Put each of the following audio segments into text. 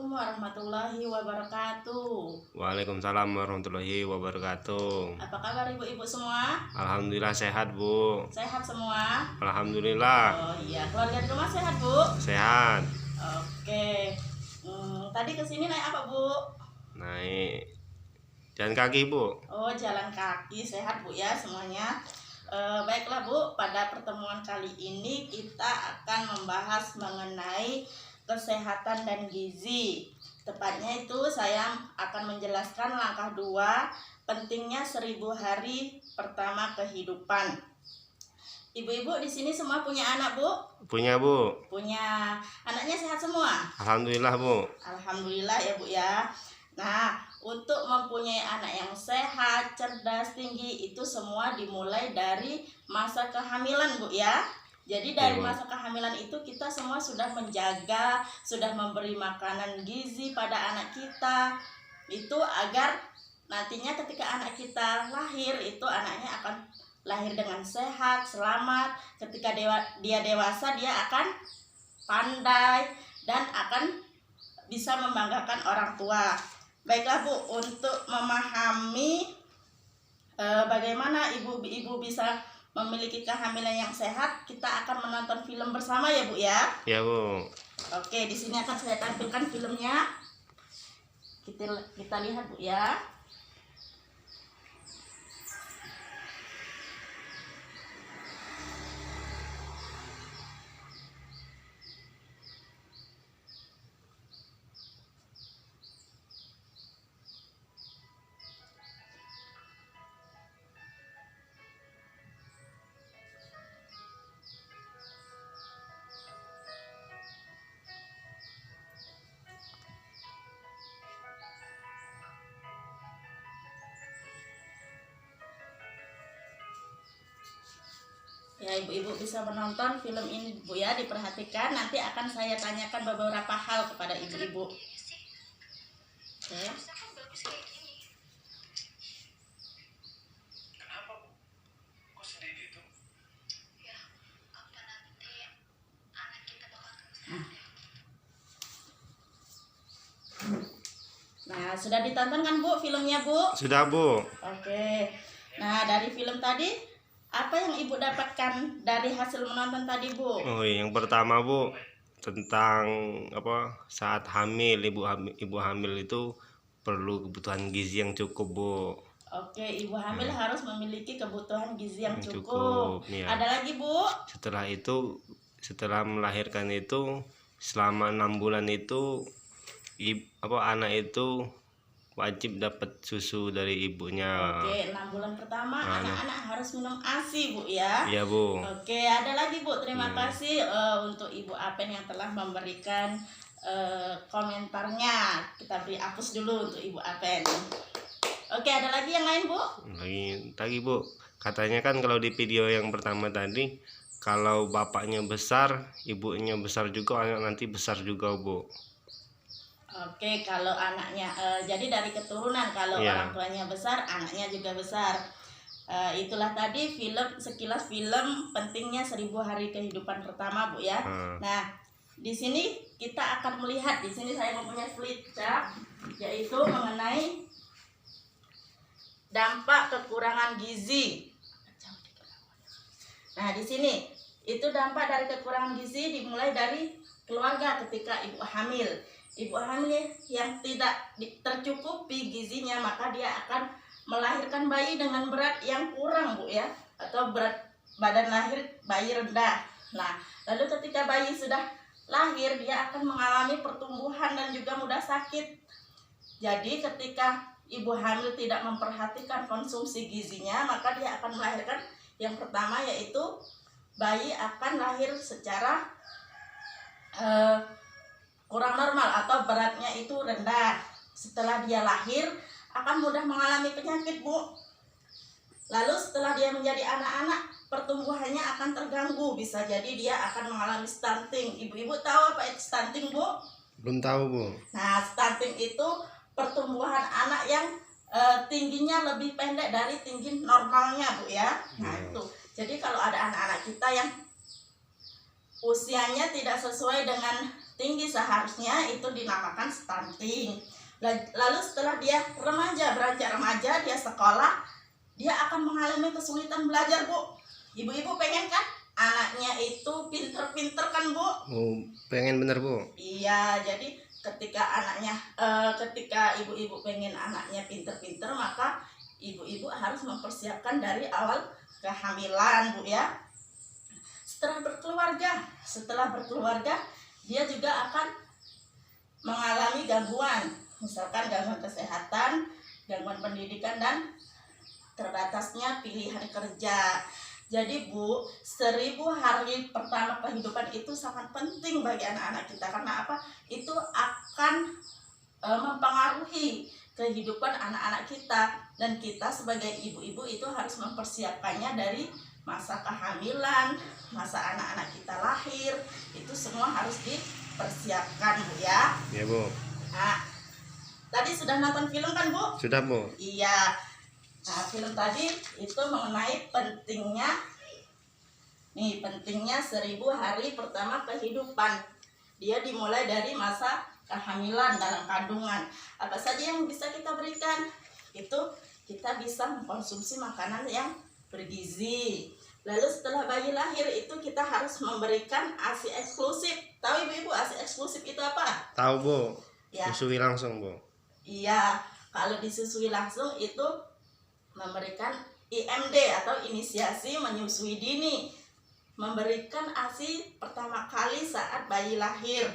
Assalamualaikum warahmatullahi wabarakatuh. Waalaikumsalam warahmatullahi wabarakatuh. Apa kabar ibu-ibu semua? Alhamdulillah sehat, Bu. Sehat semua? Alhamdulillah. Oh iya, keluarga di rumah sehat, Bu? Sehat. Oke. Tadi kesini naik apa, Bu? Naik jalan kaki, Bu. Oh, jalan kaki. Sehat, Bu ya semuanya. Baiklah, Bu, pada pertemuan kali ini kita akan membahas mengenai kesehatan dan gizi. Tepatnya itu saya akan menjelaskan langkah 2 pentingnya 1000 hari pertama kehidupan. Ibu-ibu di sini semua punya anak, Bu? Punya, Bu. Punya. Anaknya sehat semua? Alhamdulillah, Bu. Alhamdulillah ya, Bu ya. Nah, untuk mempunyai anak yang sehat, cerdas, tinggi itu semua dimulai dari masa kehamilan, Bu ya. Jadi dari masa kehamilan itu kita semua sudah menjaga, sudah memberi makanan gizi pada anak kita. Itu agar nantinya ketika anak kita lahir, itu anaknya akan lahir dengan sehat, selamat. Ketika dia dewasa, dia akan pandai dan akan bisa membanggakan orang tua. Baiklah, Bu, untuk memahami bagaimana ibu-ibu bisa memiliki kehamilan yang sehat, kita akan menonton film bersama ya, Bu ya. Ya, Bu. Oke, di sini akan saya tampilkan filmnya. Kita lihat, Bu ya. Ya, ibu-ibu bisa menonton film ini, Bu ya, diperhatikan. Nanti akan saya tanyakan beberapa hal kepada ibu-ibu. Oke. Nah, sudah ditonton kan, Bu, filmnya, Bu? Sudah, Bu. Oke. Nah, dari film tadi apa yang ibu dapatkan dari hasil menonton tadi, Bu? Oh, yang pertama, Bu, tentang saat hamil, ibu hamil itu perlu kebutuhan gizi yang cukup, Bu. Oke, ibu hamil harus memiliki kebutuhan gizi yang cukup. Ya. Ada lagi, Bu? Setelah itu, setelah melahirkan itu selama 6 bulan itu anak itu wajib dapat susu dari ibunya. Oke, 6 bulan pertama anak-anak harus minum ASI, Bu ya. Iya, Bu. Oke, ada lagi, Bu. Terima kasih untuk Ibu Apen yang telah memberikan komentarnya. Kita beri hapus dulu untuk Ibu Apen. Oke, ada lagi yang lain, Bu? Lagi, Bu. Katanya kan kalau di video yang pertama tadi, kalau bapaknya besar, ibunya besar juga, anak nanti besar juga, Bu. Oke, kalau anaknya jadi dari keturunan, kalau orang tuanya besar, anaknya juga besar. Itulah tadi sekilas film pentingnya 1000 hari kehidupan pertama, Bu ya. Nah, di sini kita akan melihat, di sini saya mempunyai flipchart, yaitu mengenai dampak kekurangan gizi. Nah, di sini itu dampak dari kekurangan gizi dimulai dari keluarga ketika ibu hamil. Ibu hamil yang tidak tercukupi gizinya, maka dia akan melahirkan bayi dengan berat yang kurang, Bu ya, atau berat badan lahir bayi rendah. Nah, lalu ketika bayi sudah lahir, dia akan mengalami pertumbuhan dan juga mudah sakit. Jadi ketika ibu hamil tidak memperhatikan konsumsi gizinya, maka dia akan melahirkan yang pertama, yaitu bayi akan lahir secara kurang normal atau beratnya itu rendah. Setelah dia lahir akan mudah mengalami penyakit, Bu. Lalu setelah dia menjadi anak-anak, pertumbuhannya akan terganggu. Bisa jadi dia akan mengalami stunting. Ibu-ibu tahu apa itu stunting, Bu? Belum tahu, Bu. Nah, stunting itu pertumbuhan anak yang tingginya lebih pendek dari tinggi normalnya, Bu ya. Nah, itu. Jadi kalau ada anak-anak kita yang usianya tidak sesuai dengan tinggi, seharusnya itu dinamakan stunting. Lalu setelah dia remaja, beranjak remaja, dia sekolah, dia akan mengalami kesulitan belajar, Bu. Ibu-ibu pengen kan anaknya itu pinter-pinter kan, Bu? Oh, pengen bener Bu. Iya, jadi ketika ibu-ibu pengen anaknya pinter-pinter, maka ibu-ibu harus mempersiapkan dari awal kehamilan, Bu ya. Setelah berkeluarga, dia juga akan mengalami gangguan, misalkan gangguan kesehatan, gangguan pendidikan, dan terbatasnya pilihan kerja. Jadi Bu, 1000 hari pertama kehidupan itu sangat penting bagi anak-anak kita. Karena apa? Itu akan mempengaruhi kehidupan anak-anak kita. Dan kita sebagai ibu-ibu itu harus mempersiapkannya dari masa kehamilan, masa anak-anak kita lahir. Itu semua harus dipersiapkan, Bu ya. Ya Bu. Nah, tadi sudah nonton film kan, Bu? Sudah Bu. Iya. Nah, film tadi itu mengenai pentingnya 1000 hari pertama kehidupan. Dia dimulai dari masa kehamilan dalam kandungan. Apa saja yang bisa kita berikan? Itu kita bisa mengkonsumsi makanan yang bergizi. Lalu setelah bayi lahir itu kita harus memberikan ASI eksklusif. Tahu ibu-ibu ASI eksklusif itu apa? Tahu Bu. Ya. Susui langsung Bu. Iya, kalau disusui langsung itu memberikan IMD atau inisiasi menyusui dini, memberikan ASI pertama kali saat bayi lahir.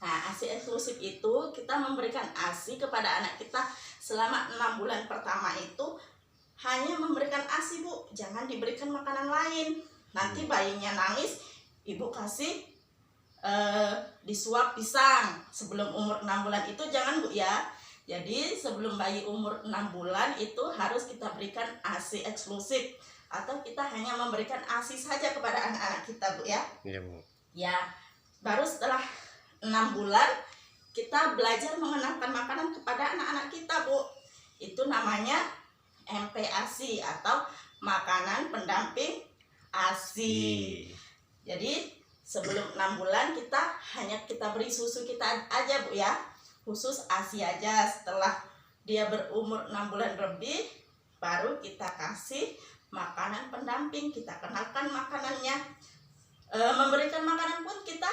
Nah, ASI eksklusif itu kita memberikan ASI kepada anak kita selama 6 bulan pertama itu hanya memberikan ASI, Bu, jangan diberikan makanan lain. Nanti bayinya nangis, ibu kasih disuap pisang sebelum umur 6 bulan itu jangan, Bu ya. Jadi sebelum bayi umur 6 bulan itu harus kita berikan ASI eksklusif, atau kita hanya memberikan ASI saja kepada anak-anak kita, Bu ya. Iya Bu. Ya, baru setelah 6 bulan kita belajar mengenalkan makanan kepada anak-anak kita, Bu. Itu namanya MPASI atau makanan pendamping ASI. Jadi sebelum 6 bulan kita beri susu kita aja, Bu ya. Khusus ASI aja. Setelah dia berumur 6 bulan lebih, baru kita kasih makanan pendamping, kita kenalkan makanannya. Memberikan makanan pun kita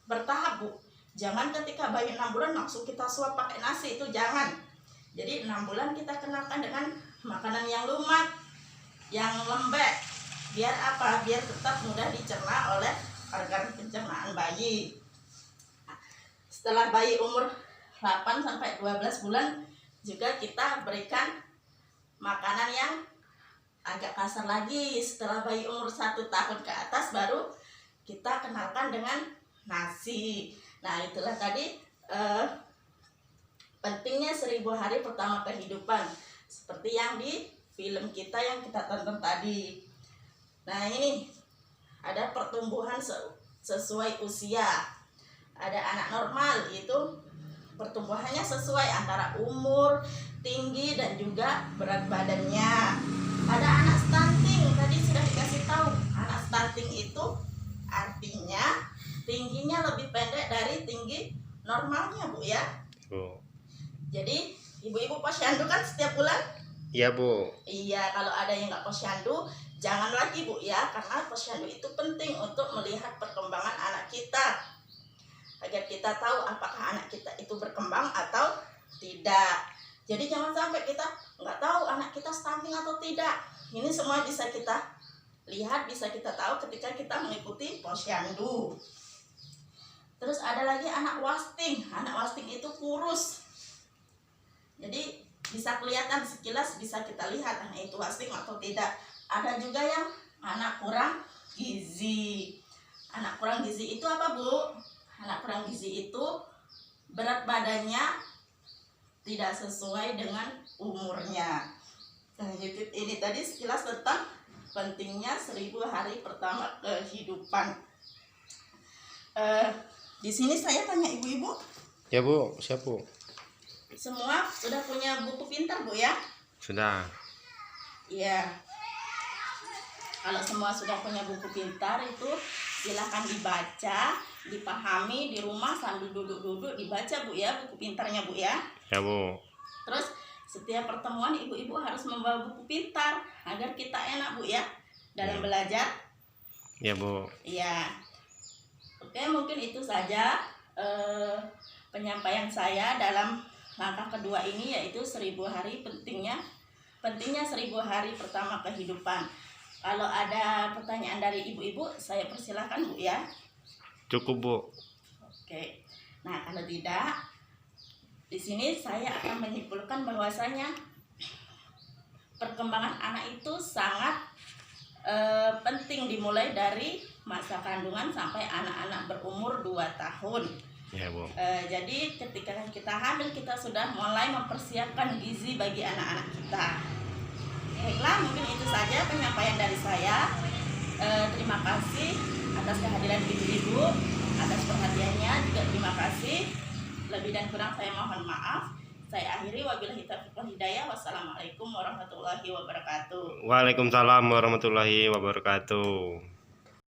bertahap, Bu. Jangan ketika bayi 6 bulan langsung kita suap pakai nasi, itu jangan. Jadi 6 bulan kita kenalkan dengan makanan yang lumat, yang lembek. Biar apa? Biar tetap mudah dicerna oleh organ pencernaan bayi. Setelah bayi umur 8-12 bulan juga kita berikan makanan yang agak kasar lagi. Setelah bayi umur 1 tahun ke atas baru kita kenalkan dengan nasi. Nah, itulah tadi pentingnya 1000 hari pertama kehidupan, seperti yang di film kita yang kita tonton tadi. Nah, ini ada pertumbuhan sesuai usia. Ada anak normal, itu pertumbuhannya sesuai antara umur, tinggi, dan juga berat badannya. Ada anak stunting, tadi sudah dikasih tahu. Anak stunting itu artinya tingginya lebih pendek dari tinggi normalnya, Bu ya. Bu. Jadi ibu-ibu posyandu kan setiap bulan? Iya Bu. Iya, kalau ada yang nggak posyandu jangan lagi, Bu ya, karena posyandu itu penting untuk melihat perkembangan anak kita, agar kita tahu apakah anak kita itu berkembang atau tidak. Jadi jangan sampai kita nggak tahu anak kita stunting atau tidak. Ini semua bisa kita lihat, bisa kita tahu ketika kita mengikuti posyandu. Terus ada lagi anak wasting. Anak wasting itu kurus. Jadi bisa kelihatan sekilas, bisa kita lihat anak itu wasting atau tidak. Ada juga yang anak kurang gizi. Anak kurang gizi itu apa, Bu? Anak kurang gizi itu berat badannya tidak sesuai dengan umurnya. Nah, ini tadi sekilas tentang pentingnya 1000 hari pertama kehidupan. Di sini saya tanya ibu-ibu. Ya Bu, siap Bu. Semua sudah punya buku pintar, Bu ya? Sudah. Iya. Kalau semua sudah punya buku pintar itu Silahkan dibaca, dipahami di rumah sambil duduk-duduk dibaca Bu ya, buku pintarnya Bu ya. Ya Bu. Terus setiap pertemuan ibu-ibu harus membawa buku pintar agar kita enak Bu ya dalam belajar. Ya Bu. Iya. Oke, mungkin itu saja penyampaian saya dalam langkah kedua ini, yaitu 1000 hari pentingnya 1000 hari pertama kehidupan. Kalau ada pertanyaan dari ibu-ibu, saya persilahkan Bu ya. Cukup Bu. Oke. Nah, kalau tidak, di sini saya akan menyimpulkan bahwasanya perkembangan anak itu sangat penting dimulai dari masa kandungan sampai anak-anak berumur 2 tahun. Ya Bu. Jadi ketika kita hamil, kita sudah mulai mempersiapkan gizi bagi anak-anak kita. Baiklah, mungkin itu saja penyampaian dari saya. Terima kasih atas kehadiran ibu-ibu, atas perhatiannya juga terima kasih. Lebih dan kurang saya mohon maaf. Saya akhiri, wabillahi taufiq wal hidayah. Wassalamualaikum warahmatullahi wabarakatuh. Waalaikumsalam warahmatullahi wabarakatuh.